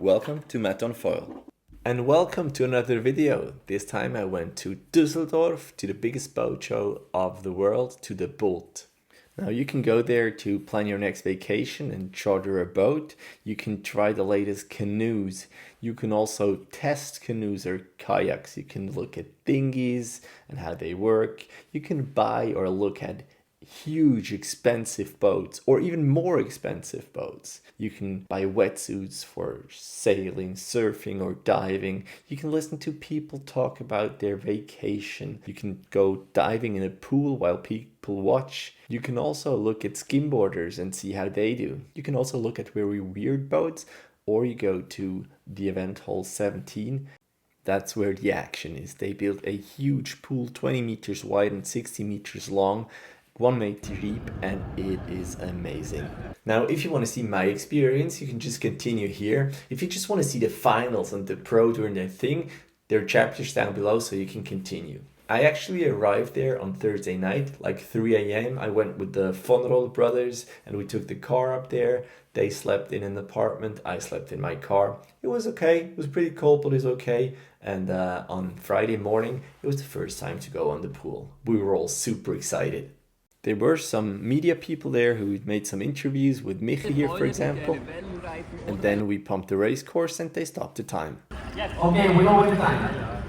welcome to Matt on Foil. And welcome to another video. This time I went to Düsseldorf, to the biggest boat show of the world, to the Boot. Now you can go there to plan your next vacation and charter a boat. You can try the latest canoes. You can also test canoes or kayaks. You can look at dinghies and how they work. You can buy or look at huge expensive boats or even more expensive boats. You can buy wetsuits for sailing, surfing or diving. You can listen to people talk about their vacation. You can go diving in a pool while people watch. You can also look at skimboarders and see how they do. You can also look at very weird boats, or you go to the event hall 17. That's where the action is. They built a huge pool, 20 meters wide and 60 meters long, 1 meter deep, and it is amazing. Now, if you want to see my experience, you can just continue here. If you just want to see the finals and the pro doing their thing, there are chapters down below so you can continue. I actually arrived there on Thursday night, like 3 a.m. I went with the Von Roll brothers and we took the car up there. They slept in an apartment. I slept in my car. It was okay. It was pretty cold, but it was okay. And on Friday morning, it was the first time to go on the pool. We were all super excited. There were some media people there who made some interviews with Michi here, for example. And then we pumped the race course and they stopped the time. Okay, we know the time.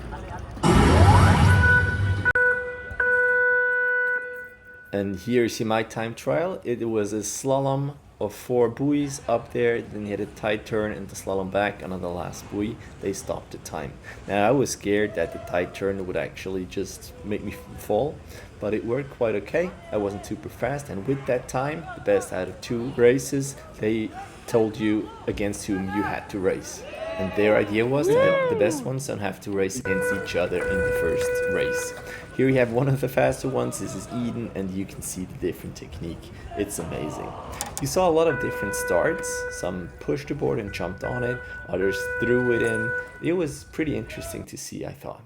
And here you see my time trial. It was a slalom of 4 buoys up there. Then you had a tight turn and the slalom back. And on the last buoy, they stopped the time. Now I was scared that the tight turn would actually just make me fall. But it worked quite okay. I wasn't super fast. And with that time, the best out of 2 races, they told you against whom you had to race. And their idea was that the best ones don't have to race against each other in the first race. Here we have one of the faster ones. This is Eden, and you can see the different technique. It's amazing. You saw a lot of different starts. Some pushed the board and jumped on it. Others threw it in. It was pretty interesting to see, I thought.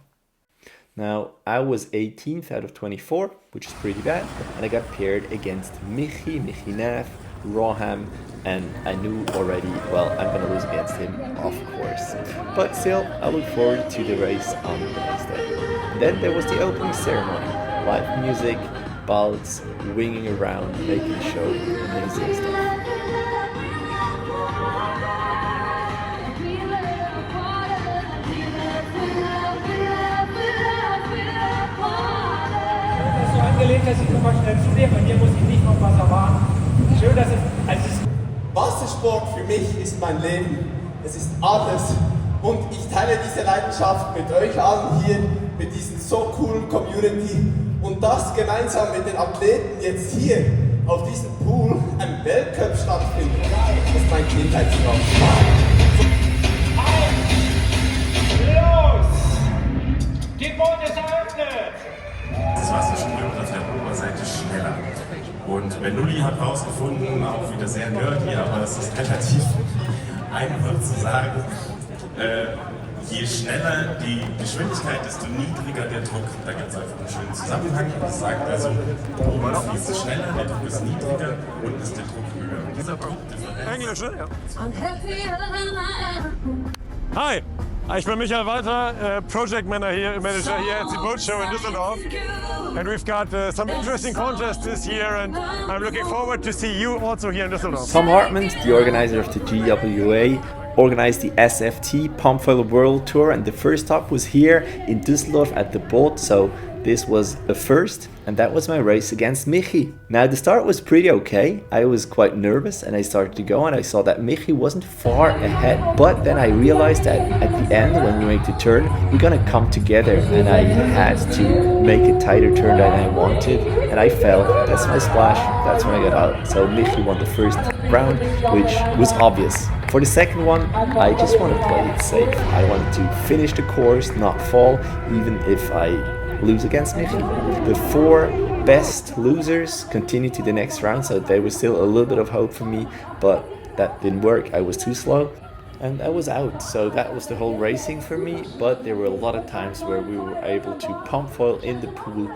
Now, I was 18th out of 24, which is pretty bad. And I got paired against Michi Naf, Roham, and I knew already, well, I'm going to lose against him, of course. But still, I look forward to the race on the next day. Then there was the opening ceremony. Live music, balls, winging around, making show, amazing stuff. So angelegt, dass ich nochmal schnell zu dir, von dir muss ich nicht noch was erwarten. Schön, dass Wassersport für mich ist mein Leben. Es ist alles. Und ich teile diese Leidenschaft mit euch allen hier, mit diesem so coolen Community. Und das gemeinsam mit den Athleten jetzt hier auf diesem Pool ein Weltcup stattfindet. Das ist mein Kindheitstraum. los! Die Boot ist eröffnet! Das Wasserspiel auf der Oberseite schneller. Und Benulli hat herausgefunden, auch wieder sehr nerdy, aber es ist relativ einfach zu sagen, je schneller die Geschwindigkeit, desto niedriger der Druck. Da gibt es einfach einen schönen Zusammenhang. Das sagt also, oben fließt es schneller, der Druck ist niedriger, unten ist der Druck höher. Und dieser Druckdifferenz... Englisch, ne? Ja. Hi, ich bin Walther, Project Manager here at the boat show in Düsseldorf. And we've got some interesting contests this year, and I'm looking forward to see you also here in Düsseldorf. Tom Hartmann, the organizer of the GWA, organized the SFT Pump Foil World Tour, and the first stop was here in Düsseldorf at the Boot, so this was a first, and that was my race against Michi. Now the start was pretty okay. I was quite nervous and I started to go and I saw that Michi wasn't far ahead, but then I realized that at the end when we make the turn, we're gonna come together, and I had to make a tighter turn than I wanted, and I fell. That's my splash, that's when I got out. So Michi won the first round, which was obvious. For the second one, I just want to play it safe. I want to finish the course, not fall, even if I lose against Michi. The 4 best losers continued to the next round, so there was still a little bit of hope for me, but that didn't work. I was too slow and I was out. So that was the whole racing for me, but there were a lot of times where we were able to pump foil in the pool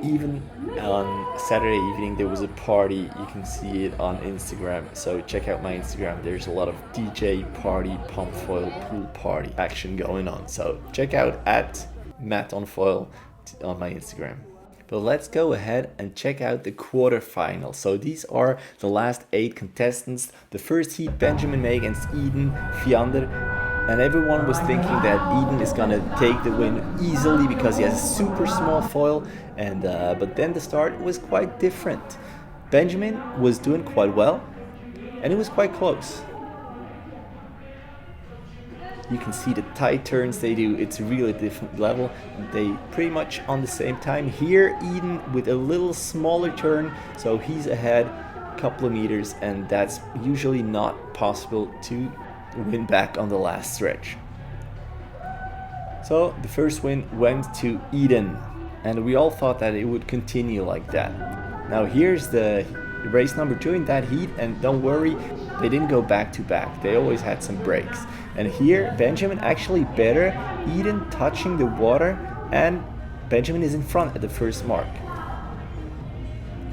even on Saturday evening there was a party. You can see it on Instagram, so check out my Instagram. There's a lot of DJ party, pump foil, pool party action going on, so check out at Matt on Foil on my Instagram. But let's go ahead and check out the quarterfinals. So these are the last 8 contestants. The first heat, Benjamin May against Eden Fiander. And everyone was thinking that Eden is gonna take the win easily because he has a super small foil. And but then the start was quite different. Benjamin was doing quite well, and it was quite close. You can see the tight turns they do, it's a really different level. They pretty much on the same time. Here Eden with a little smaller turn, so he's ahead a couple of meters, and that's usually not possible to win back on the last stretch. So the first win went to Eden, and we all thought that it would continue like that. Now here's the race number 2 in that heat, and don't worry, they didn't go back to back, they always had some breaks. And here Benjamin actually better, Eden touching the water, and Benjamin is in front at the first mark.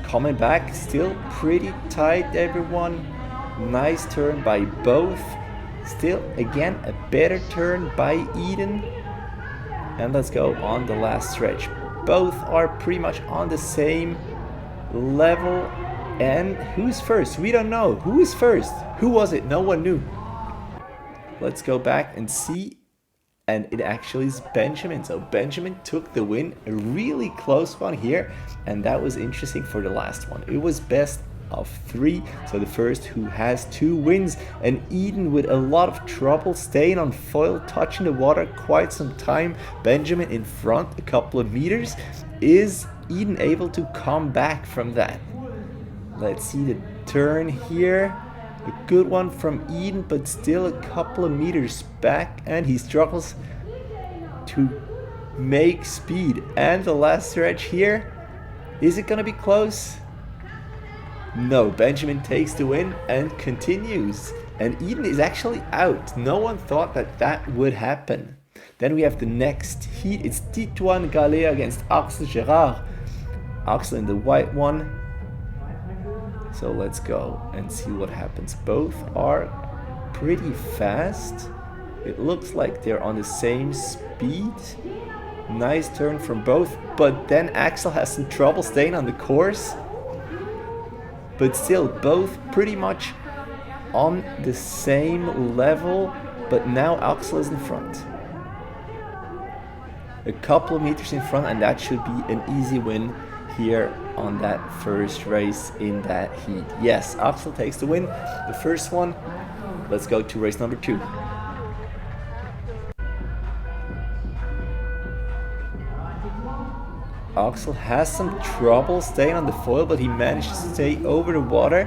Coming back, still pretty tight everyone. Nice turn by both. Still again a better turn by Eden. And let's go on the last stretch. Both are pretty much on the same level. And who's first? We don't know. Who is first? Who was it? No one knew. Let's go back and see, and it actually is Benjamin. So Benjamin took the win, a really close one here, and that was interesting for the last one. It was best of 3, so the first who has 2 wins, and Eden with a lot of trouble staying on foil, touching the water quite some time. Benjamin in front a couple of meters. Is Eden able to come back from that? Let's see the turn here. A good one from Eden, but still a couple of meters back, and he struggles to make speed. And the last stretch here, is it gonna be close? No, Benjamin takes the win and continues. And Eden is actually out. No one thought that that would happen. Then we have the next heat. It's Titouan Galea against Axel Gerard. Axel in the white one. So let's go and see what happens. Both are pretty fast. It looks like they're on the same speed. Nice turn from both, but then Axel has some trouble staying on the course. But still, both pretty much on the same level, but now Axel is in front. A couple of meters in front, and that should be an easy win here on that first race in that heat. Yes, Axel takes the win, the first one. Let's go to race number 2. Axel has some trouble staying on the foil, but he managed to stay over the water.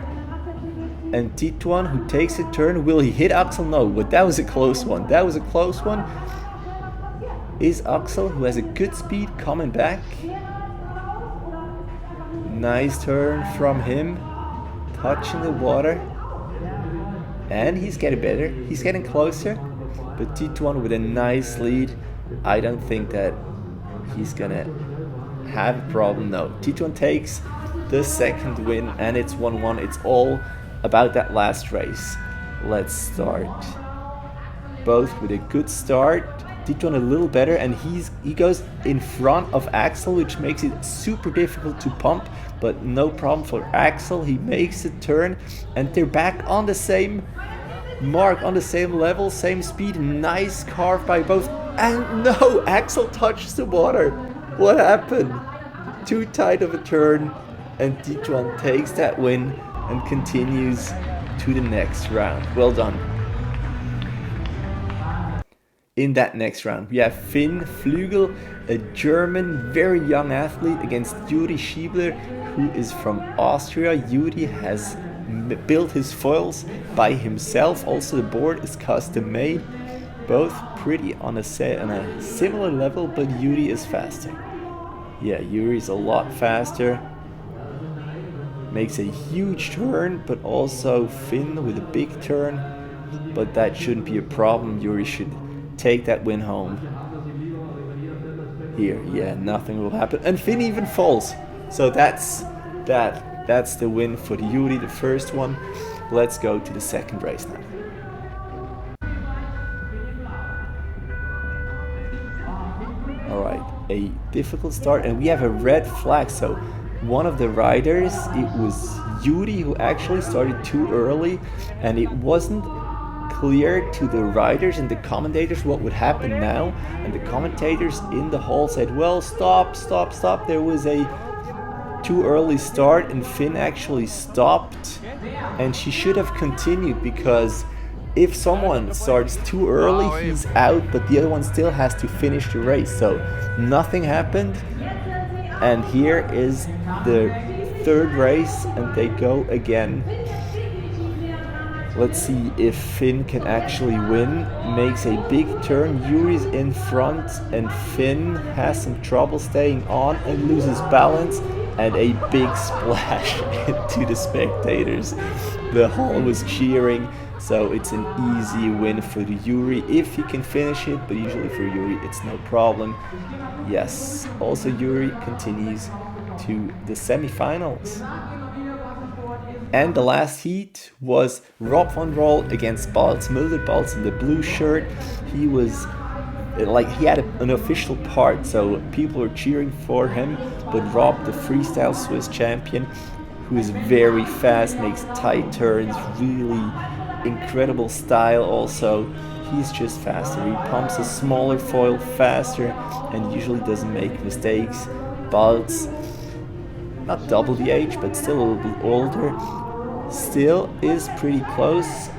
And Titouan, who takes a turn, will he hit Axel? No, but that was a close one. That was a close one. Is Axel, who has a good speed, coming back? Nice turn from him, touching the water, and he's getting better, he's getting closer, but Titouan with a nice lead. I don't think that he's gonna have a problem. No, Titouan takes the second win, and it's 1-1. It's all about that last race. Let's start. Both with a good start. Titouan a little better, and he goes in front of Axel, which makes it super difficult to pump, but no problem for Axel. He makes a turn, and they're back on the same mark, on the same level, same speed. Nice carve by both, and no, Axel touches the water. What happened? Too tight of a turn, and Titouan takes that win and continues to the next round. Well done. In that next round, we have Finn Flügel, a German, very young athlete, against Yuri Schiebler, who is from Austria. Yuri has built his foils by himself. Also, the board is custom made. Both pretty on a similar level, but Yuri is faster. Yeah, Yuri is a lot faster. Makes a huge turn, but also Finn with a big turn. But that shouldn't be a problem. Yuri should take that win home. here. Yeah, nothing will happen. And Finn even falls. So that's the win for the Yuri, the first one. Let's go to the second race now. Alright, a difficult start, and we have a red flag. So one of the riders, it was Yuri, who actually started too early, and it wasn't clear to the riders and the commentators what would happen now. And the commentators in the hall said, well, stop. There was a too early start, and Finn actually stopped, and she should have continued, because if someone starts too early, he's out, but the other one still has to finish the race. So nothing happened, and here is the third race, and they go again. Let's see if Finn can actually win. Makes a big turn, Yuri's in front, and Finn has some trouble staying on and loses balance, and a big splash into the spectators. The hall was cheering, so it's an easy win for the Yuri if he can finish it, but usually for Yuri it's no problem. Yes, also Yuri continues to the semi-finals. And the last heat was Rob van Roll against Balz Mulder. Balz in the blue shirt. He was he had an official part, so people were cheering for him. But Rob, the freestyle Swiss champion, who is very fast, makes tight turns, really incredible style also. He's just faster. He pumps a smaller foil faster and usually doesn't make mistakes. Balz, not double the age, but still a little bit older, still is pretty close.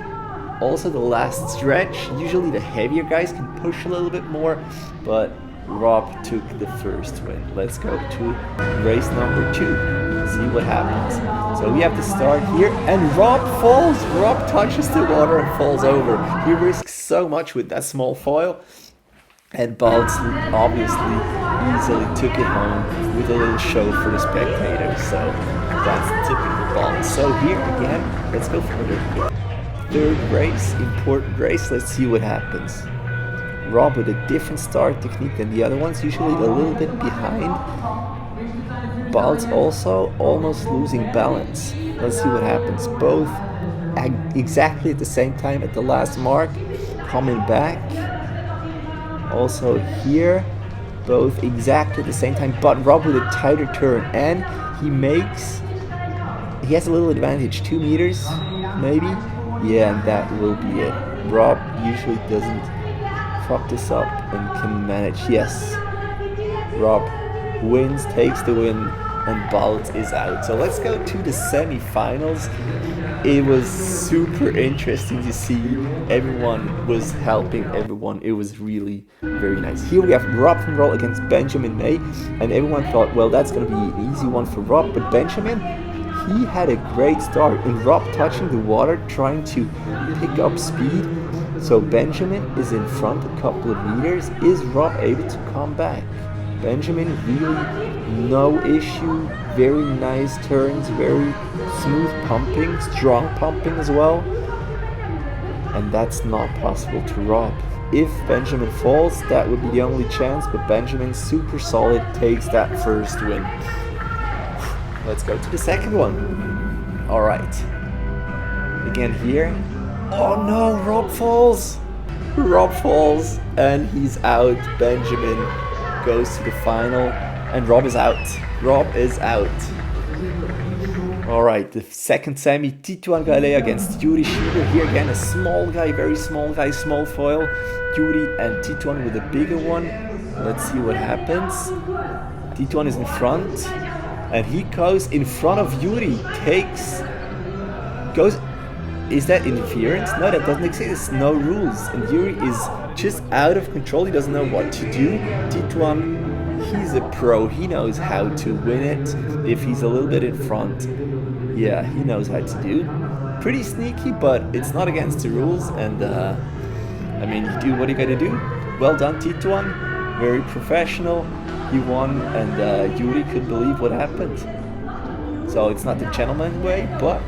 Also the last stretch, usually the heavier guys can push a little bit more, but Rob took the first win. Let's go to race number 2, see what happens. So we have to start here, and Rob falls. Rob touches the water and falls over. He risks so much with that small foil, and Balz obviously easily took it home with a little show for the spectators. So that's typical Balz. So here again, let's go for the third race, important race. Let's see what happens. Rob with a different start technique than the other ones, usually a little bit behind. Balz also almost losing balance. Let's see what happens. Both exactly at the same time at the last mark, coming back. Also here, both exactly at the same time, but Rob with a tighter turn, and he has a little advantage, 2 meters maybe. Yeah, and that will be it. Rob usually doesn't fuck this up and can manage. Yes, Rob wins, takes the win, and Balz is out. So let's go to the semi-finals. It was super interesting to see. Everyone was helping everyone. It was really very nice. Here we have Rob van Roll against Benjamin May, and everyone thought, well, that's going to be an easy one for Rob, but Benjamin, he had a great start, and Rob touching the water, trying to pick up speed. So Benjamin is in front a couple of meters. Is Rob able to come back? Benjamin really no issue, very nice turns, very smooth pumping, strong pumping as well. And that's not possible to Rob. If Benjamin falls, that would be the only chance, but Benjamin, super solid, takes that first win. Let's go to the second one. All right. Again here. Oh no, Rob falls. Rob falls and he's out. Benjamin goes to the final and Rob is out. Rob is out. All right, the second semi, Titouan against Yuri Schieber. Here again, a small guy, very small guy, small foil. Yuri and Titouan with a bigger one. Let's see what happens. Titouan is in front. And he goes in front of Yuri, is that interference? No, that doesn't exist, no rules. And Yuri is just out of control, he doesn't know what to do. Titouan, he's a pro, he knows how to win it if he's a little bit in front. Yeah, he knows how to do. Pretty sneaky, but it's not against the rules, and I mean, you do what you gotta do. Well done, Titouan, very professional. He won, and Yuri could believe what happened. So it's not the gentleman way, but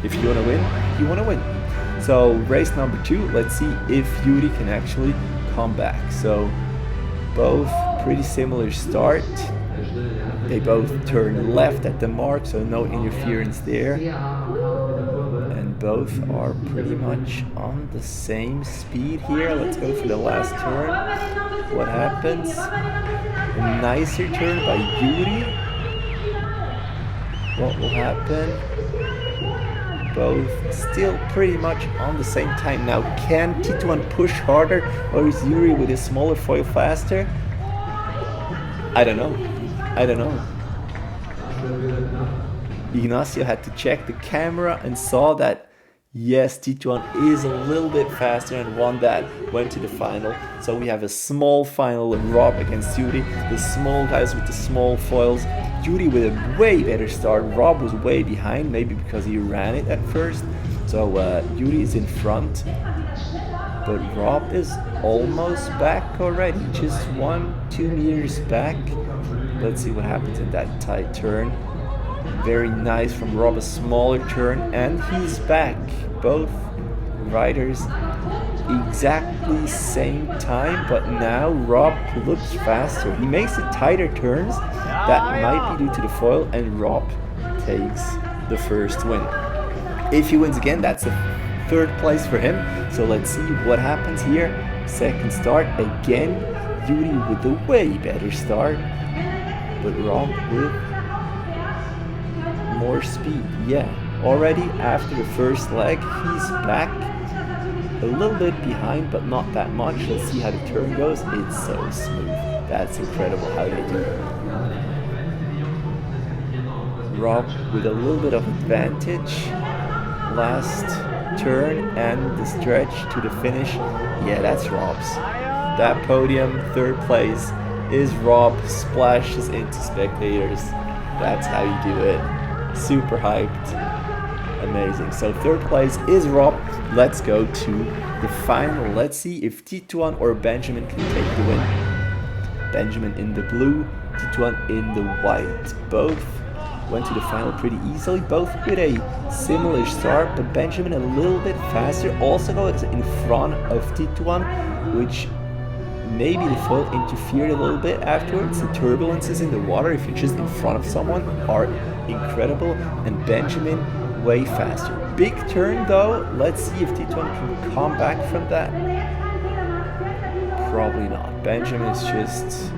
if you want to win, you want to win. So race number 2, let's see if Yuri can actually come back. So both Pretty similar start. They both turn left at the mark, so no interference there. And both are pretty much on the same speed here. Let's go for the last turn. What happens? A nicer turn by Yuri. What will happen? Both still pretty much on the same time. Now, can Titouan push harder, or is Yuri with his smaller foil faster? I don't know. Ignacio had to check the camera and saw that yes, Titouan is a little bit faster and won that, went to the final. So we have a small final of Rob against Yuri, the small guys with the small foils. Yuri with a way better start. Rob was way behind, maybe because he ran it at first. So Yuri is in front, but Rob is almost back already, just 1-2 meters back. Let's see what happens in that tight turn. Very nice from Rob, a smaller turn, and he's back. Both riders exactly same time, but now Rob looks faster. He makes it tighter turns. That might be due to the foil, and Rob takes the first win. If he wins again, that's the 3rd place for him. So let's see what happens here. Second start, again, Yuri with a way better start, but Rob with more speed. Yeah, already after the first leg, he's back. A little bit behind, but not that much. Let's see how the turn goes. It's so smooth. That's incredible how they do it. Rob with a little bit of advantage. Last turn and the stretch to the finish. Yeah, that's Rob's. That podium, 3rd place, is Rob. Splashes into spectators. That's how you do it. Super hyped. Amazing. So 3rd place is Rob. Let's go to the final. Let's see if Titouan or Benjamin can take the win. Benjamin in the blue, Titouan in the white. Both went to the final pretty easily, both with a similar start, but Benjamin a little bit faster. Also goes in front of Titouan, which maybe the foil interfered a little bit afterwards. The turbulences in the water, if you're just in front of someone, are incredible, and Benjamin way faster. Big turn though. Let's see if Titouan can come back from that. Probably not. Benjamin is just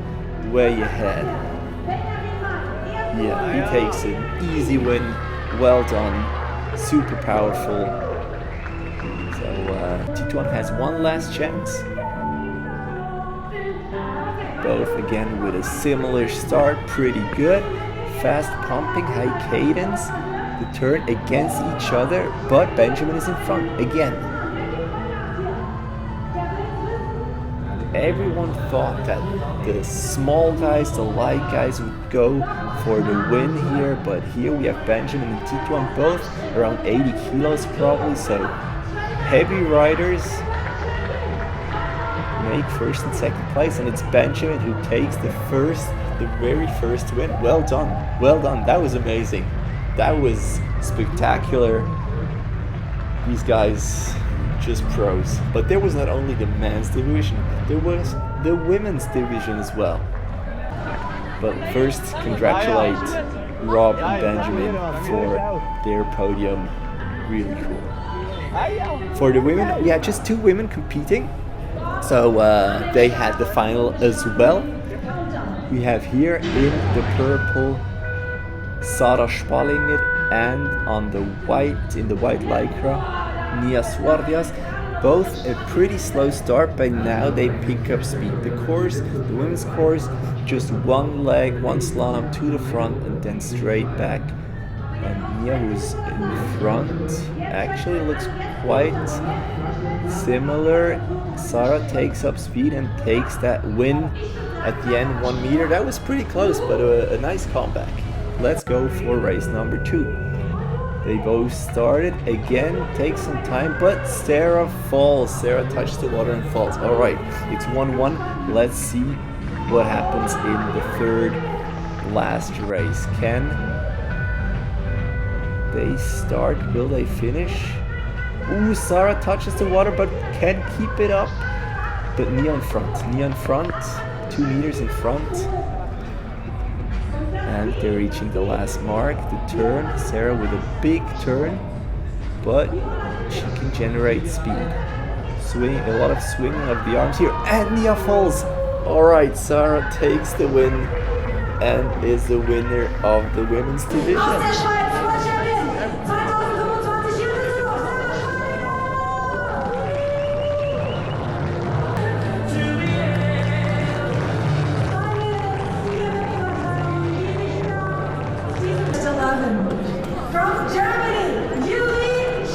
way ahead. Yeah, he takes an easy win. Well done. Super powerful. So Titouan has one last chance. Both again with a similar start, pretty good. Fast pumping, high cadence. The turn against each other, but Benjamin is in front again. Everyone thought that the small guys, the light guys would go for the win here, but here we have Benjamin and Titouan both around 80 kilos probably, so heavy riders make 1st and 2nd place, and it's Benjamin who takes the very first win. Well done, that was amazing. That was spectacular. These guys, just pros. But there was not only the men's division, there was the women's division as well. But first, congratulate Rob and Benjamin for their podium. Really cool. For the women, we had just 2 women competing. So they had the final as well. We have here in the purple Sarah Spallinger, and on the white, in the white lycra, Nia Suardiaz. Both a pretty slow start, but now they pick up speed. The course, the women's course, just one leg, one slalom to the front and then straight back. And Nia, who's in front, actually looks quite similar. Sarah takes up speed and takes that win at the end, 1 meter. That was pretty close, but a nice comeback. Let's go for race number 2. They both started again, takes some time, but Sarah falls. Sarah touched the water and falls. All right, it's 1-1. Let's see what happens in the 3rd last race. Can they start? Will they finish? Ooh, Sarah touches the water but can't keep it up. But Nia in front. 2 meters in front. And they're reaching the last mark, the turn. Sarah with a big turn, but she can generate speed. Swing, a lot of swinging of the arms here, and Nia falls. All right, Sarah takes the win and is the winner of the women's division. From Germany, Julie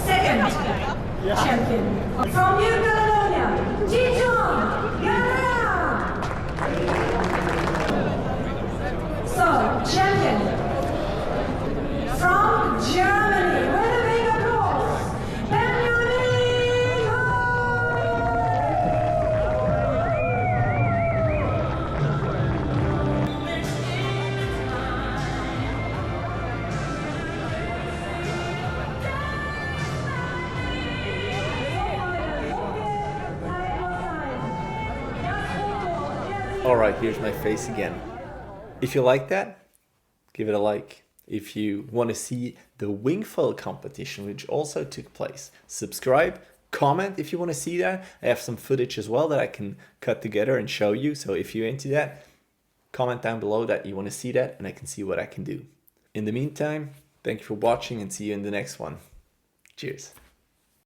Second champion from New Caledonia, Titouan and Rob. So, champion from Germany, with a big applause, Alright, here's my face again. If you like that, give it a like. If you want to see the wing foil competition, which also took place, subscribe, comment if you want to see that. I have some footage as well that I can cut together and show you. So if you're into that, comment down below that you want to see that and I can see what I can do. In the meantime, thank you for watching and see you in the next one. Cheers.